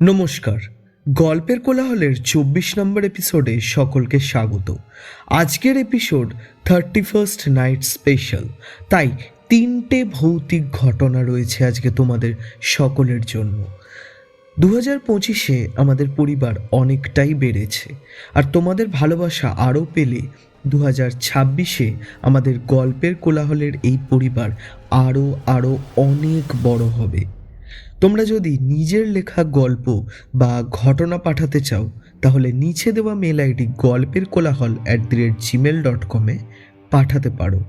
নমস্কার। গল্পের কোলাহলের ২৪ নম্বর এপিসোডে সকলকে স্বাগত। আজকের এপিসোড 31st নাইট স্পেশাল। তাই ৩টে ভৌতিক ঘটনা রয়েছে আজকে তোমাদের সকলের জন্য। ২০২৫-এ আমাদের পরিবার অনেকটাই বেড়েছে, আর তোমাদের ভালোবাসা আরও পেলে ২০২৬-এ আমাদের গল্পের কোলাহলের এই পরিবার আরও অনেক বড় হবে। তোমরা যদি নিজের লেখা গল্প বা ঘটনা পাঠাতে চাও তাহলে নিচে দেওয়া মেল আইডি গল্পের কোলাহল@gmail.com-এ পাঠাতে পারো।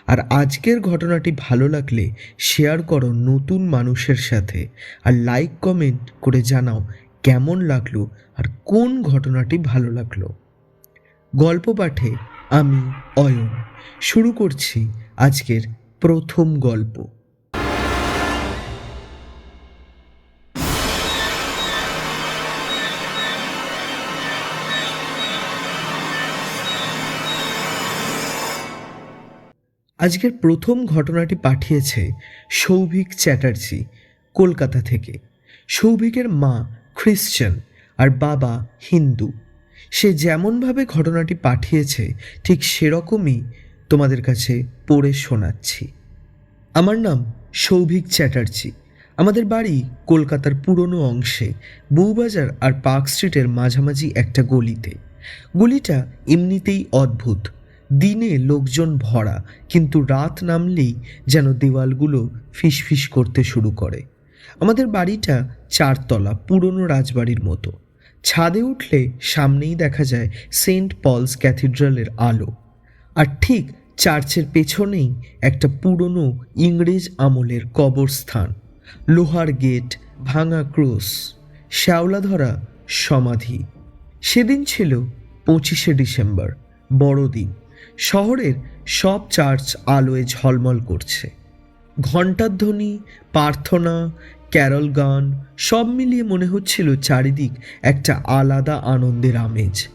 আর আজকের ঘটনাটি ভালো লাগলে শেয়ার করো নতুন মানুষের সাথে, আর লাইক কমেন্ট করে জানাও কেমন লাগলো আর কোন ঘটনাটি ভালো লাগলো। গল্প পাঠে আমি অয়ন। শুরু করছি আজকের প্রথম গল্প। আজকের প্রথম ঘটনাটি পাঠিয়েছে সৌভিক চ্যাটার্জি, কলকাতা থেকে। সৌভিকের মা খ্রিশ্চান আর বাবা হিন্দু। সে যেমনভাবে ঘটনাটি পাঠিয়েছে ঠিক সেরকমই তোমাদের কাছে পড়ে শোনাচ্ছি। আমার নাম সৌভিক চ্যাটার্জি। আমাদের বাড়ি কলকাতার পুরনো অংশে, বউবাজার আর পার্ক স্ট্রিটের মাঝামাঝি একটা গলিতে। গলিটা এমনিতেই অদ্ভুত। দিনে লোকজন ভরা, কিন্তু রাত নামলেই যেন দেওয়ালগুলো ফিসফিস করতে শুরু করে। আমাদের বাড়িটা ৪ তলা, পুরনো রাজবাড়ির মতো। ছাদে উঠলে সামনেই দেখা যায় সেন্ট পলস ক্যাথিড্রালের আলো, আর ঠিক চার্চের পেছনেই একটা পুরনো ইংরেজ আমলের কবরস্থান। লোহার গেট, ভাঙা ক্রস, শ্যাওলা ধরা সমাধি। সেদিন ছিল ২৫শে ডিসেম্বর, বড়দিন। শহরের সব চার্চ আলোয় ঝলমল করছে। ঘণ্টার ধ্বনি, প্রার্থনা, ক্যারল গান সব মিলিয়ে মনে হচ্ছিল চারিদিক একটা আলাদা আনন্দের আমেজ।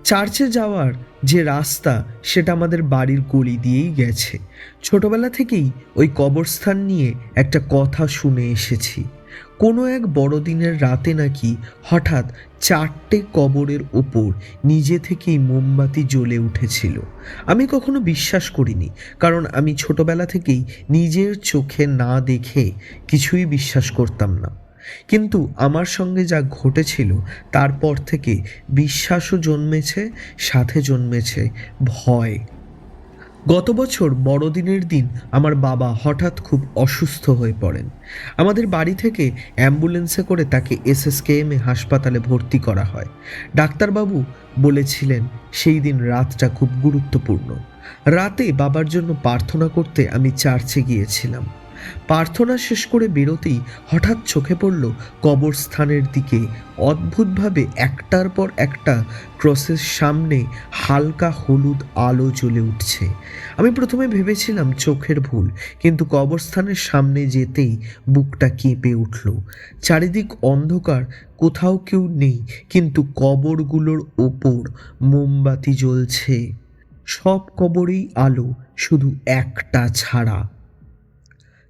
চার্চে যাওয়ার যে রাস্তা সেটা আমাদের বাড়ির গলি দিয়েই গেছে। ছোটবেলা থেকেই ওই কবরস্থান নিয়ে একটা কথা শুনে এসেছি। কোনো এক বড়দিনের রাতে নাকি হঠাৎ ৪টে কবরের ওপর নিজে থেকেই মোমবাতি জ্বলে উঠেছিল। আমি কখনো বিশ্বাস করিনি, কারণ আমি ছোটবেলা থেকেই নিজের চোখে না দেখে কিছুই বিশ্বাস করতাম না। কিন্তু আমার সঙ্গে যা ঘটেছিল তারপর থেকে বিশ্বাসও জন্মেছে, সাথে জন্মেছে ভয়। গত বছর বড়দিনের দিন আমার বাবা হঠাৎ খুব অসুস্থ হয়ে পড়েন। আমাদের বাড়ি থেকে অ্যাম্বুলেন্সে করে তাকে SSKM-এ হাসপাতালে ভর্তি করা হয়। ডাক্তারবাবু বলেছিলেন সেই দিন রাতটা খুব গুরুত্বপূর্ণ। রাতে বাবার জন্য প্রার্থনা করতে আমি চার্চে গিয়েছিলাম। প্রার্থনা শেষ করে বেরোতেই হঠাৎ চোখে পড়ল কবরস্থানের দিকে অদ্ভুতভাবে একটার পর একটা ক্রসের সামনে হালকা হলুদ আলো জ্বলে উঠছে। আমি প্রথমে ভেবেছিলাম চোখের ভুল, কিন্তু কবরস্থানের সামনে যেতেই বুকটা কেঁপে উঠল। চারিদিক অন্ধকার, কোথাও কেউ নেই, কিন্তু কবরগুলোর ওপর মোমবাতি জ্বলছে। সব কবরেই আলো, শুধু একটা ছাড়া।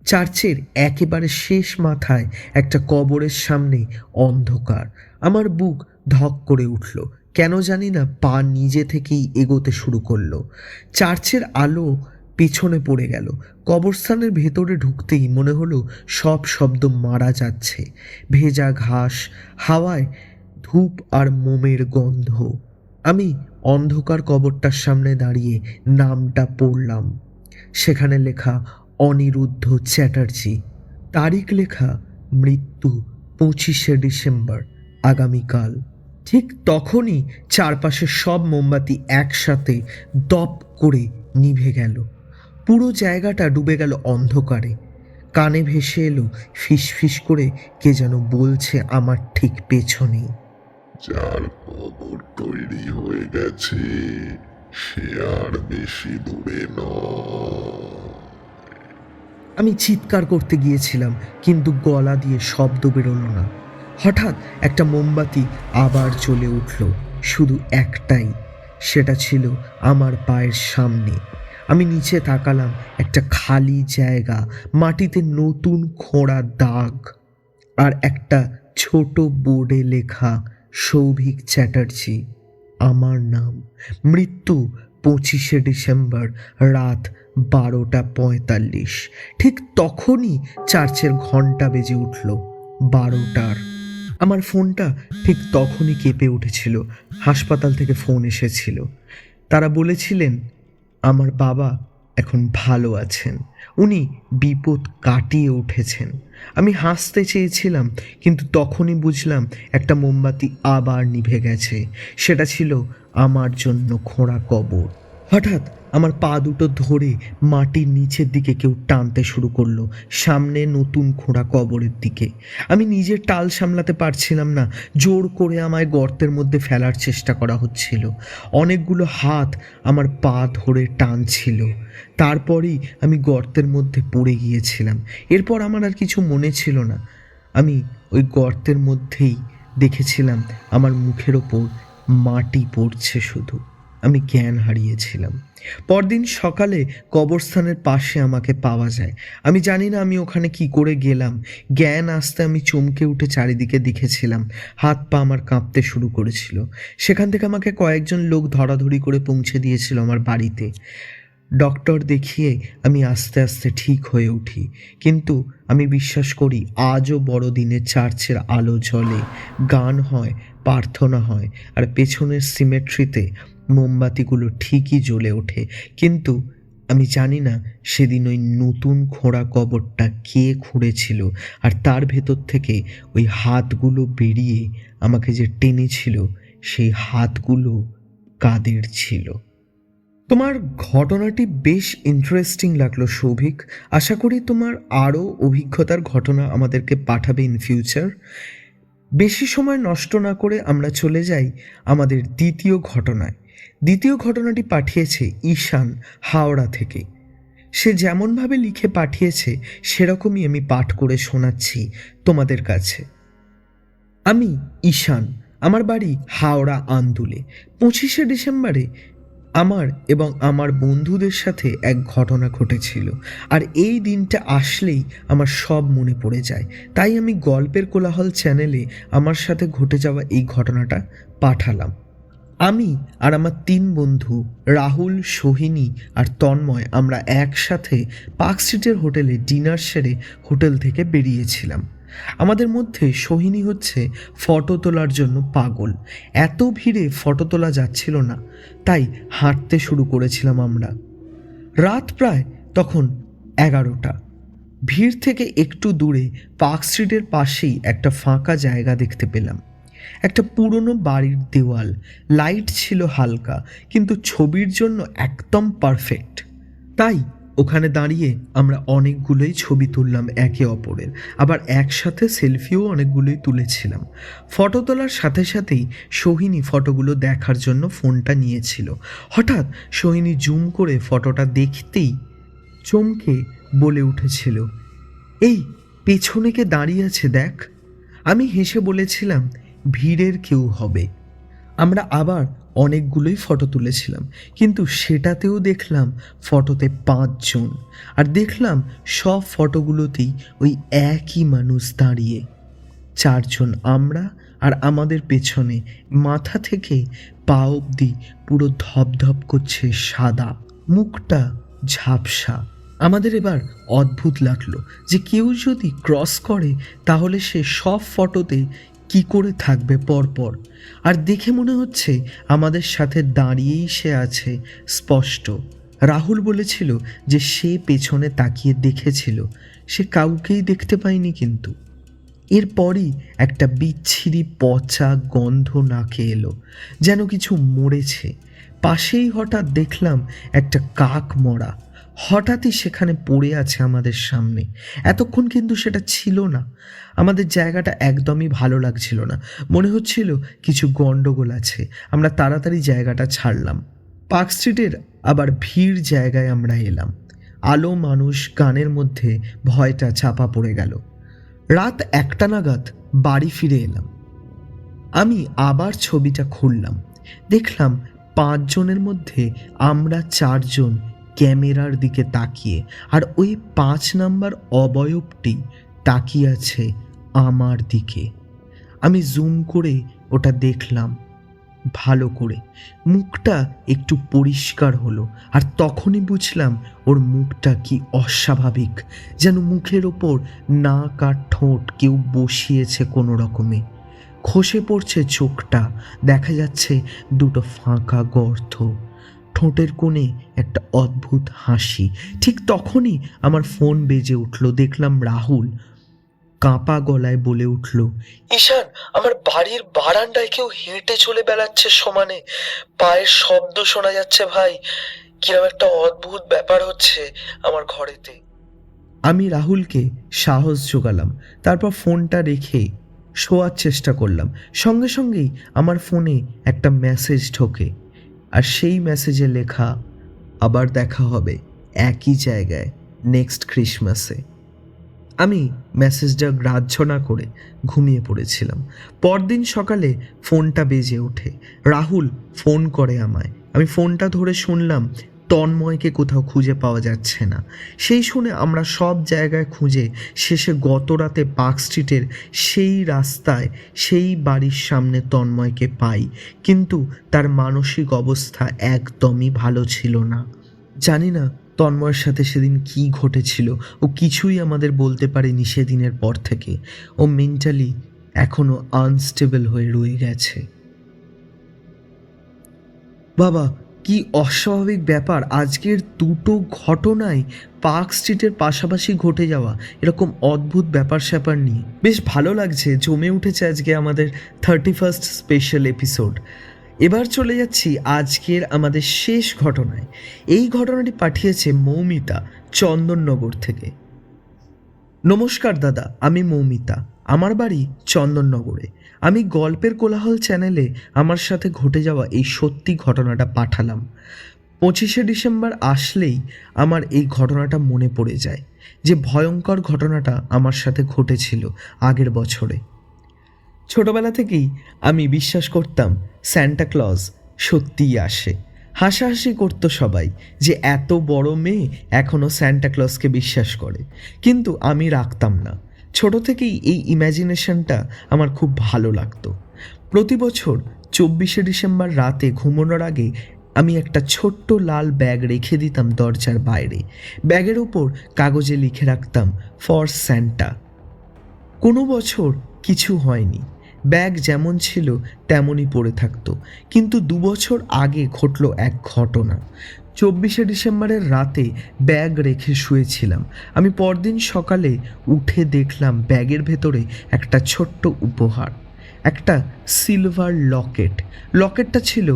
চার্চের একেবারে শেষ মাথায় একটা কবরের সামনে অন্ধকার। আমার বুক ধক করে উঠল। কেন জানি না, পা নিজে থেকেই এগোতে শুরু করলো। চার্চের আলো পেছনে পড়ে গেল। কবরস্থানের ভেতরে ঢুকতেই মনে হলো সব শব্দ মারা যাচ্ছে। ভেজা ঘাস, হাওয়ায় ধূপ আর মোমের গন্ধ। আমি অন্ধকার কবরটার সামনে দাঁড়িয়ে নামটা পড়লাম। সেখানে লেখা অনিরুদ্ধ চ্যাটার্জি। তারিখ লেখা মৃত্যু ২৫শে ডিসেম্বর, আগামীকাল। ঠিক তখনই চারপাশের সব মোমবাতি একসাথে দপ করে নিভে গেল। পুরো জায়গাটা ডুবে গেল অন্ধকারে। কানে ভেসে এলো ফিসফিস করে কে যেন বলছে আমার ঠিক পেছনে, যার কবর তৈরি হয়ে গেছে সে আর বেশি দূরে নয়। আমি চিৎকার করতে গিয়েছিলাম, কিন্তু গলা দিয়ে শব্দ বেরোলো না। হঠাৎ একটা মোমবাতি আবার জ্বলে উঠল, শুধু একটাই। সেটা ছিল আমার পায়ের সামনে। আমি নিচে তাকালাম, একটা খালি জায়গা, মাটিতে নতুন খোঁড়া দাগ, আর একটা ছোট বোর্ডে লেখা সৌভিক চ্যাটার্জি, আমার নাম। মৃত্যু 25শে ডিসেম্বর রাত 12:45। ঠিক তখনই চার্চের ঘন্টা বেজে উঠল 12টার। আমার ফোনটা ঠিক তখনই কেঁপে উঠেছিল। হাসপাতাল থেকে ফোন এসেছিল। তারা বলেছিলেন আমার বাবা এখন ভালো আছেন, উনি বিপদ কাটিয়ে উঠেছেন। আমি হাসতে চেয়েছিলাম, কিন্তু তখনই বুঝলাম একটা মোমবাতি আবার নিভে গেছে। সেটা ছিল আমার জন্য খোঁড়া কবর। হঠাৎ আমার পা দুটো ধরে মাটির নিচের দিকে কেউ টানতে শুরু করলো, সামনে নতুন খোঁড়া কবরের দিকে। আমি নিজের টাল সামলাতে পারছিলাম না। জোর করে আমায় গর্তের মধ্যে ফেলার চেষ্টা করা হচ্ছিল। অনেকগুলো হাত আমার পা ধরে টানছিল। তারপরেই আমি গর্তের মধ্যে পড়ে গিয়েছিলাম। এরপর আমার আর কিছু মনে ছিল না। আমি ওই গর্তের মধ্যেই দেখেছিলাম আমার মুখের ওপর মাটি পড়ছে শুধু। আমি জ্ঞান হারিয়েছিলাম। পরদিন সকালে কবরস্থানের পাশে আমাকে পাওয়া যায়। আমি জানি না আমি ওখানে কি করে গেলাম। জ্ঞান আসতে আমি চমকে উঠে চারিদিকে দেখেছিলাম। হাত পা আমার কাঁপতে শুরু করেছিল। সেখান থেকে আমাকে কয়েকজন লোক ধরাধরি করে পৌঁছে দিয়েছিল আমার বাড়িতে। ডক্টর দেখিয়ে আমি আস্তে আস্তে ঠিক হয়ে উঠি। কিন্তু আমি বিশ্বাস করি আজও বড়দিনে চার্চের আলো জ্বলে, গান হয়, প্রার্থনা হয়, আর পেছনের সিমেট্রিতে মোমবাতিগুলো ঠিকই জ্বলে ওঠে। কিন্তু আমি জানি না সেদিন ওই নতুন খোঁড়া কবরটা কে খুঁড়েছিল, আর তার ভেতর থেকে ওই হাতগুলো বেরিয়ে আমাকে যে টেনেছিল সেই হাতগুলো কাদের ছিল। তোমার ঘটনাটি বেশ ইন্টারেস্টিং লাগলো সৌভিক। আশা করি তোমার আরও অভিজ্ঞতার ঘটনা আমাদেরকে পাঠাবে ইন ফিউচার। বেশি সময় নষ্ট না করে আমরা চলে যাই আমাদের দ্বিতীয় ঘটনায়। দ্বিতীয় ঘটনাটি পাঠিয়েছে ঈশান, হাওড়া থেকে। সে যেমনভাবে লিখে পাঠিয়েছে সেরকমই আমি পাঠ করে শোনাচ্ছি তোমাদের কাছে। আমি ঈশান, আমার বাড়ি হাওড়া আন্দুলে। 25শে ডিসেম্বরে আমার এবং আমার বন্ধুদের সাথে এক ঘটনা ঘটেছিল, আর এই দিনটা আসলেই আমার সব মনে পড়ে যায়। তাই আমি গল্পের কোলাহল চ্যানেলে আমার সাথে ঘটে যাওয়া এই ঘটনাটা পাঠালাম। আমি আর আমার 3 বন্ধু রাহুল, সোহিনী আর তন্ময় আমরা একসাথে পার্ক স্ট্রিটের হোটেলে ডিনার সেরে হোটেল থেকে বেরিয়েছিলাম। আমাদের মধ্যে সোহিনী হচ্ছে ফটো তোলার জন্য পাগল। এত ভিড়ে ফটো তোলা যাচ্ছিল না, তাই হাঁটতে শুরু করেছিলাম আমরা। রাত প্রায় তখন 11টা। ভিড় থেকে একটু দূরে পার্ক স্ট্রিটের পাশেই একটা ফাঁকা জায়গা দেখতে পেলাম। একটা পুরনো বাড়ির দেওয়াল, লাইট ছিল হালকা, কিন্তু ছবির জন্য একদম পারফেক্ট। তাই ওখানে দাঁড়িয়ে আমরা অনেকগুলোই ছবি তুললাম একে অপরের, আবার একসাথে সেলফিও অনেকগুলোই তুলেছিলাম। ফটো তোলার সাথে সাথেই সোহিনী ফটোগুলো দেখার জন্য ফোনটা নিয়েছিল। হঠাৎ সোহিনী জুম করে ফটোটা দেখতেই চমকে বলে উঠেছিল, এই পেছনে কে দাঁড়িয়ে আছে দেখ। আমি হেসে বলেছিলাম, ভিড়ের কেউ হবে। আমরা আবার অনেকগুলোই ফটো তুলেছিলাম, কিন্তু সেটাতেও দেখলাম ফটোতে 5 জন, আর দেখলাম সব ফটোগুলোতেই ওই একই মানুষ দাঁড়িয়ে। 4 জন আমরা, আর আমাদের পেছনে মাথা থেকে পা অবধি পুরো ধপধপ করছে সাদা, মুখটা ঝাপসা। আমাদের এবার অদ্ভুত লাগলো যে কেউ যদি ক্রস করে তাহলে সে সব ফটোতে কি করে থাকবে পরপর। আর দেখে মনে হচ্ছে আমাদের সাথে দাঁড়িয়েই সে আছে স্পষ্ট। রাহুল বলেছিল যে সে পেছনে তাকিয়ে দেখেছিল, সে কাউকেই দেখতে পায়নি। কিন্তু এরপরই একটা বিচ্ছিরি পচা গন্ধ নাকে এলো, যেন কিছু মরেছে। পাশেই হঠাৎ দেখলাম একটা কাক মরা হঠাৎই সেখানে পড়ে আছে আমাদের সামনে। এতক্ষণ কিন্তু সেটা ছিল না। আমাদের জায়গাটা একদমই ভালো লাগছিল না, মনে হচ্ছিল কিছু গন্ডগোল আছে। আমরা তাড়াতাড়ি জায়গাটা ছাড়লাম। পার্ক স্ট্রিটের আবার ভিড় জায়গায় আমরা এলাম। আলো, মানুষ, গানের মধ্যে ভয়টা চাপা পড়ে গেল। রাত 1টা নাগাদ বাড়ি ফিরে এলাম। আমি আবার ছবিটা খুললাম। দেখলাম 5 জনের মধ্যে আমরা 4 জন ক্যামেরার দিকে তাকিয়ে, আর ওই 5 নাম্বার অবয়বটি তাকিয়ে আছে আমার দিকে। আমি জুম করে ওটা দেখলাম ভালো করে। মুখটা একটু পরিষ্কার হলো, আর তখনই বুঝলাম ওর মুখটা কি অস্বাভাবিক, যেন মুখের ওপর নাক আর ঠোঁট কেউ বসিয়েছে কোনো রকমে। খসে পড়ছে চোখটা, দেখা যাচ্ছে দুটো ফাঁকা গর্ত, ঠোঁটের কোণে একটা অদ্ভুত হাসি। ঠিক তখনই আমার ফোন বেজে উঠল। দেখলাম রাহুল কাঁপা গলায় বলে উঠল, ঈশান, আমার বাড়ির বারান্দায় কেউ হেঁটে চলে বেড়াচ্ছে সমানে, পায়ের শব্দ শোনা যাচ্ছে ভাই, কিরকম একটা অদ্ভুত ব্যাপার হচ্ছে আমার ঘরেতে। আমি রাহুলকে সাহস জোগালাম, তারপর ফোনটা রেখে শোয়ার চেষ্টা করলাম। সঙ্গে সঙ্গেই আমার ফোনে একটা মেসেজ ঢোকে, আর সেই মেসেজে লেখা, আবার দেখা হবে একই জায়গায় নেক্সট ক্রিসমাসে। আমি মেসেজটা গ্রাহ্য না করে ঘুমিয়ে পড়েছিলাম। পরদিন সকালে ফোনটা বেজে ওঠে। রাহুল ফোন করে আমায়। আমি ফোনটা ধরে শুনলাম তন্ময়কে কোথাও খুঁজে পাওয়া যাচ্ছে না। সেই শুনে আমরা সব জায়গায় খুঁজে শেষে গত রাতে পার্ক স্ট্রিটের সেই রাস্তায় সেই বাড়ির সামনে তন্ময়কে পাই, কিন্তু তার মানসিক অবস্থা একদমই ভালো ছিল না। জানি না তন্ময়ের সাথে সেদিন কি ঘটেছিল, ও কিছুই আমাদের বলতে পারেনি সেদিনের পর থেকে। ও মেন্টালি এখনো আনস্টেবল হয়ে রয়ে গেছে। বাবা, কি অস্বাভাবিক ব্যাপার! আজকের দুটো ঘটনায় পার্ক স্ট্রিটের পাশাপাশি ঘটে যাওয়া এরকম অদ্ভুত ব্যাপার স্যাপার নিয়ে বেশ ভালো লাগছে। জমে উঠেছে আজকে আমাদের 31st স্পেশাল এপিসোড। এবার চলে যাচ্ছি আজকের আমাদের শেষ ঘটনায়। এই ঘটনাটি পাঠিয়েছে মৌমিতা চন্দননগর থেকে। নমস্কার দাদা, আমি মৌমিতা। আমার বাড়ি চন্দননগরে। আমি গল্পের কোলাহল চ্যানেলে আমার সাথে ঘটে যাওয়া এই সত্যি ঘটনাটা পাঠালাম। 25শে ডিসেম্বর আসলেই আমার এই ঘটনাটা মনে পড়ে যায়, যে ভয়ঙ্কর ঘটনাটা আমার সাথে ঘটেছিল আগের বছরে। ছোটবেলা থেকেই আমি বিশ্বাস করতাম স্যান্টা ক্লজ সত্যিই আসে। হাসাহাসি করতো সবাই যে এত বড় মেয়ে এখনও স্যান্টা ক্লজকে বিশ্বাস করে, কিন্তু আমি রাখতাম না। ছোট থেকেই এই ইম্যাজিনেশনটা আমার খুব ভালো লাগতো। প্রতি বছর 24শে ডিসেম্বর রাতে ঘুমানোর আগে আমি একটা ছোট্ট লাল ব্যাগ রেখে দিতাম দরজার বাইরে। ব্যাগের ওপর কাগজে লিখে রাখতাম ফর স্যান্টা। কোনো বছর কিছু হয়নি, ব্যাগ যেমন ছিল তেমনই পড়ে থাকতো। কিন্তু 2 বছর আগে ঘটল এক ঘটনা। 24শে ডিসেম্বরের রাতে ব্যাগ রেখে শুয়েছিলাম। আমি পরদিন সকালে উঠে দেখলাম ব্যাগের ভেতরে একটা ছোট্ট উপহার, একটা সিলভার লকেট। লকেটটা ছিল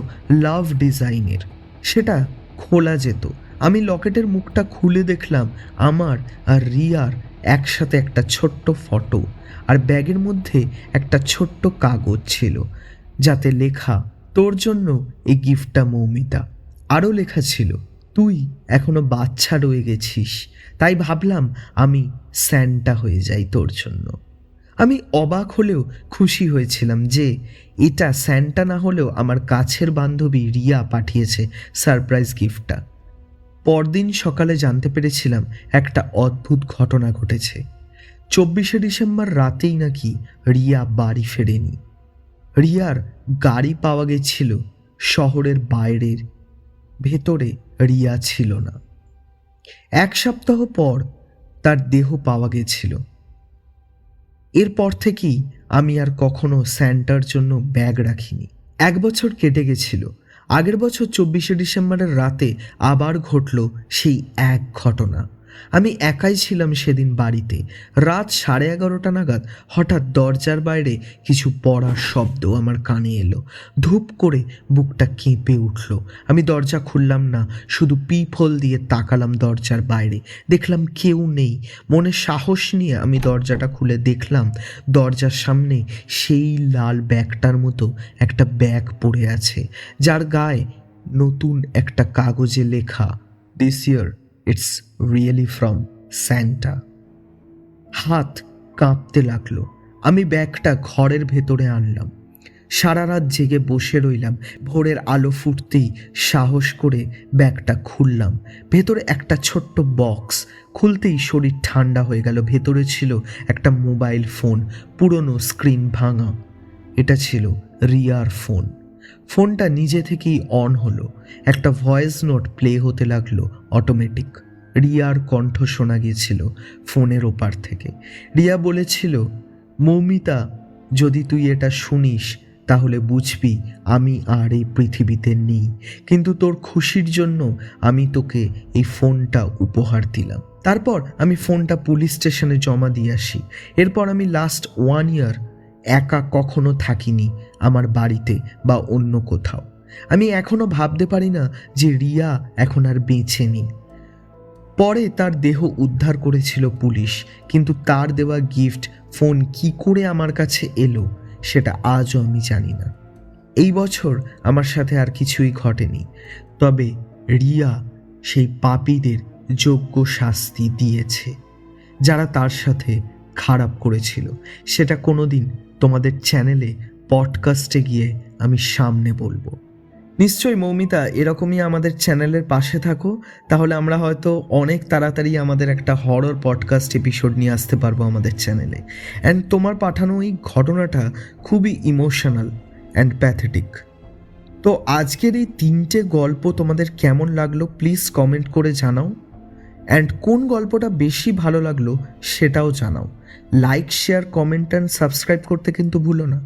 লাভ ডিজাইনের, সেটা খোলা যেত। আমি লকেটের মুখটা খুলে দেখলাম আমার আর রিয়ার একসাথে একটা ছোট্ট ফটো, আর ব্যাগের মধ্যে একটা ছোট্ট কাগজ ছিল যাতে লেখা, তোর জন্য এই গিফটটা মৌমিতা। আরও লেখা ছিল, তুই এখনো বাচ্চা রয়ে গেছিস, তাই ভাবলাম আমি স্যান্টা হয়ে যাই তোর জন্য। আমি অবাক হলেও খুশি হয়েছিলাম যে এটা স্যান্টা না হলেও আমার কাছের বান্ধবী রিয়া পাঠিয়েছে সারপ্রাইজ গিফটটা। পরদিন সকালে জানতে পেরেছিলাম একটা অদ্ভুত ঘটনা ঘটেছে। 24শে ডিসেম্বর রাতেই নাকি রিয়া বাড়ি ফেরেনি। রিয়ার গাড়ি পাওয়া গেছিল শহরের বাইরের, ভেতরে রিয়া ছিল না। 1 সপ্তাহ পর তার দেহ পাওয়া গেছিল। এরপর থেকেই আমি আর কখনো স্যান্টার জন্য ব্যাগ রাখিনি। 1 বছর কেটে গেছিল। আগের বছর 24শে ডিসেম্বরের রাতে আবার ঘটল সেই এক ঘটনা। আমি একাই ছিলাম সেদিন বাড়িতে। রাত 11:30 নাগাদ হঠাৎ দরজার বাইরে কিছু পড়ার শব্দ আমার কানে এলো। ধূপ করে বুকটা কেঁপে উঠল। আমি দরজা খুললাম না, শুধু পিপহোল দিয়ে তাকালাম দরজার বাইরে। দেখলাম কেউ নেই। মনে সাহস নিয়ে আমি দরজাটা খুলে দেখলাম দরজার সামনে সেই লাল ব্যাগটার মতো একটা ব্যাগ পড়ে আছে, যার গায়ে নতুন একটা কাগজে লেখা, this year it's really from Santa. হাত কাঁপতে লাগলো। আমি ব্যাগটা ঘরের ভেতরে আনলাম। সারা রাত জেগে বসে রইলাম। ভোরের আলো ফুটতেই সাহস করে ব্যাগটা খুললাম। ভেতরে একটা ছোট্ট বক্স। খুলতেই শরীর ঠান্ডা হয়ে গেল। ভেতরে ছিল একটা মোবাইল ফোন, পুরনো, স্ক্রিন ভাঙা। এটা ছিল রিয়ার ফোন। ফোনটা নিজে থেকেই অন হলো, একটা ভয়েস নোট প্লে হতে লাগলো অটোমেটিক। রিয়ার কণ্ঠ শোনা গিয়েছিল ফোনের ওপার থেকে। রিয়া বলেছিল, মৌমিতা, যদি তুই এটা শুনিস তাহলে বুঝবি আমি আর এই পৃথিবীতে নেই, কিন্তু তোর খুশির জন্য আমি তোকে এই ফোনটা উপহার দিলাম। তারপর আমি ফোনটা পুলিশ স্টেশনে জমা দিয়ে আসি। এরপর আমি লাস্ট 1 ইয়ার একা কখনো থাকিনি আমার বাড়িতে বা অন্য কোথাও। আমি এখনো ভাবতে পারি না যে রিয়া এখন আর বেঁচে নেই। পরে তার দেহ উদ্ধার করেছিল পুলিশ, কিন্তু তার দেওয়া গিফট ফোন কি করে আমার কাছে এলো সেটা আজও আমি জানি না। এই বছর আমার সাথে আর কিছুই ঘটেনি, তবে রিয়া সেই পাপীদের যোগ্য শাস্তি দিয়েছে যারা তার সাথে খারাপ করেছিল। সেটা কোনোদিন তোমাদের চ্যানেলে পডকাস্টে গিয়ে আমি সামনে বলবো। নিশ্চয়ই মৌমিতা, এরকমই আমাদের চ্যানেলের পাশে থাকো, তাহলে আমরা হয়তো অনেক তাড়াতাড়ি আমাদের একটা হরর পডকাস্ট এপিসোড নিয়ে আসতে পারবো আমাদের চ্যানেলে। অ্যান্ড তোমার পাঠানো এই ঘটনাটা খুবই ইমোশনাল অ্যান্ড প্যাথেটিক। তো আজকের এই 3টে গল্প তোমাদের কেমন লাগলো প্লিজ কমেন্ট করে জানাও। অ্যান্ড কোন গল্পটা বেশি ভালো লাগলো সেটাও জানাও। Like, share, comment and subscribe করতে কিন্তু ভুলো না।